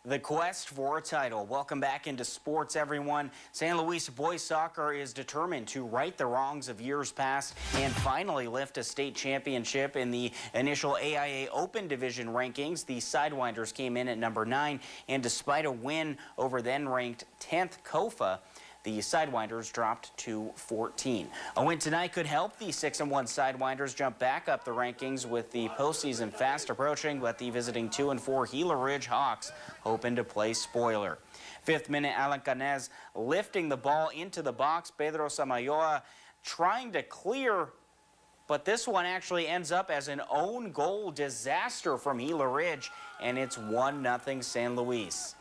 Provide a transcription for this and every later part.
The quest for a title. Welcome back into sports, everyone. San Luis boys soccer is determined to right the wrongs of years past and finally lift a state championship. In the initial AIA Open Division rankings, the Sidewinders came in at number 9, and despite a win over then-ranked 10th Kofa, the Sidewinders dropped to 14. A win tonight could help the 6-1 Sidewinders jump back up the rankings with the postseason fast approaching, but the visiting 2-4 Gila Ridge Hawks hoping to play spoiler. 5th minute, Alan Canez lifting the ball into the box. Pedro Samayoa trying to clear, but this one actually ends up as an own goal disaster from Gila Ridge, and it's 1-0 San Luis.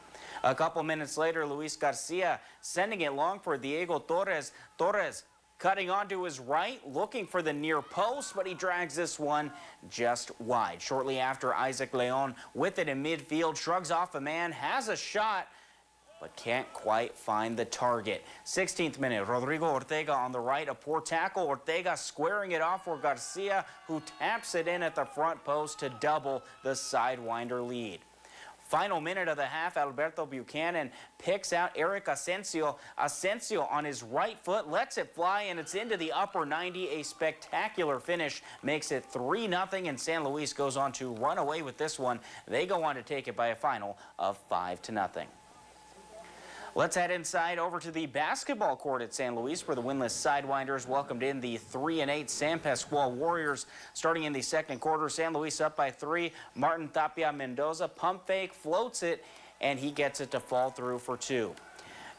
A couple minutes later, Luis Garcia sending it long for Diego Torres. Torres cutting onto his right, looking for the near post, but he drags this one just wide. Shortly after, Isaac Leon with it in midfield, shrugs off a man, has a shot, but can't quite find the target. 16th minute, Rodrigo Ortega on the right, a poor tackle. Ortega squaring it off for Garcia, who taps it in at the front post to double the Sidewinder lead. Final minute of the half, Alberto Buchanan picks out Eric Asensio. Asensio on his right foot lets it fly, and it's into the upper 90. A spectacular finish makes it 3-0, and San Luis goes on to run away with this one. They go on to take it by a final of 5-0. Let's head inside over to the basketball court at San Luis, where the winless Sidewinders welcomed in the 3-8 San Pasqual Warriors. Starting in the second quarter, San Luis up by 3. Martin Tapia Mendoza pump fake, floats it, and he gets it to fall through for 2.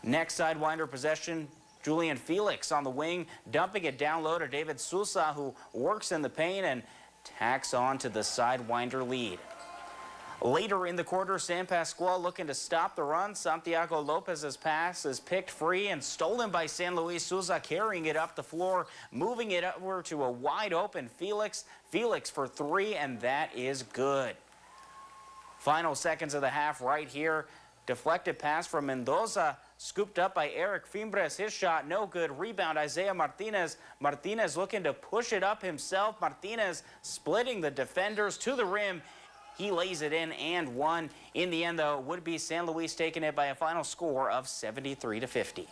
Next Sidewinder possession, Julian Felix on the wing, dumping it down low to David Sousa, who works in the paint and tacks on to the Sidewinder lead. Later in the quarter, San Pasqual looking to stop the run. Santiago Lopez's pass is picked free and stolen by San Luis. Sousa carrying it up the floor, moving it over to a wide open Felix. Felix for 3, and that is good. Final seconds of the half right here. Deflected pass from Mendoza, scooped up by Eric Fimbres. His shot no good. Rebound Isaiah Martinez. Martinez looking to push it up himself. Martinez splitting the defenders to the rim. He lays it in and one. In the end, though, would be San Luis taking it by a final score of 73-50.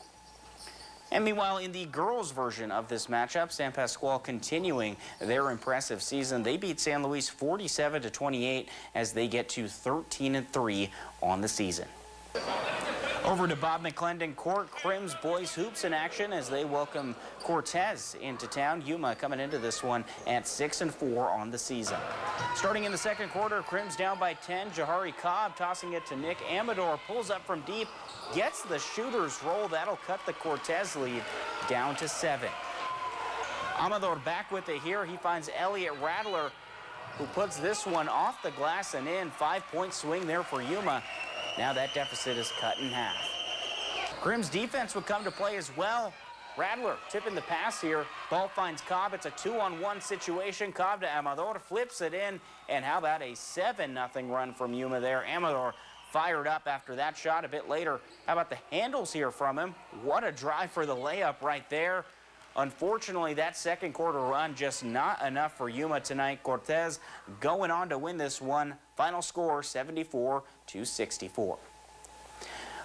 And meanwhile, in the girls' version of this matchup, San Pasqual continuing their impressive season. They beat San Luis 47-28 as they get to 13-3 on the season. Over to Bob McClendon Court, Crims boys hoops in action as they welcome Cortez into town. Yuma coming into this one at 6-4 on the season. Starting in the second quarter, Crims down by 10. Jahari Cobb tossing it to Nick Amador, pulls up from deep, gets the shooter's roll. That'll cut the Cortez lead down to 7. Amador back with it here. He finds Elliot Rattler, who puts this one off the glass and in. 5-point swing there for Yuma. Now that deficit is cut in half. Crims defense would come to play as well. Rattler tipping the pass here. Ball finds Cobb. It's a 2-on-1 situation. Cobb to Amador, flips it in. And how about a 7-0 run from Yuma there? Amador fired up after that shot a bit later. How about the handles here from him? What a drive for the layup right there. Unfortunately, that second quarter run just not enough for Yuma tonight. Cortez going on to win this one. Final score 74-64.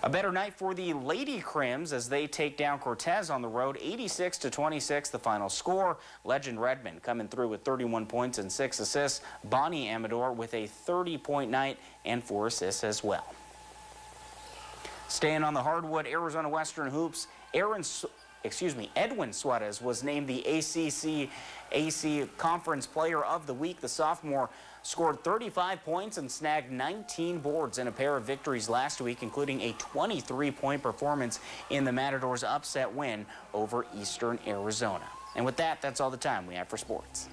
A better night for the Lady Crims as they take down Cortez on the road. 86-26 the final score. Legend Redmond coming through with 31 points and 6 assists. Bonnie Amador with a 30-point night and 4 assists as well. Staying on the hardwood, Arizona Western Hoops, Edwin Suarez was named the AC Conference Player of the Week. The sophomore scored 35 points and snagged 19 boards in a pair of victories last week, including a 23-point performance in the Matadors' upset win over Eastern Arizona. And with that, that's all the time we have for sports.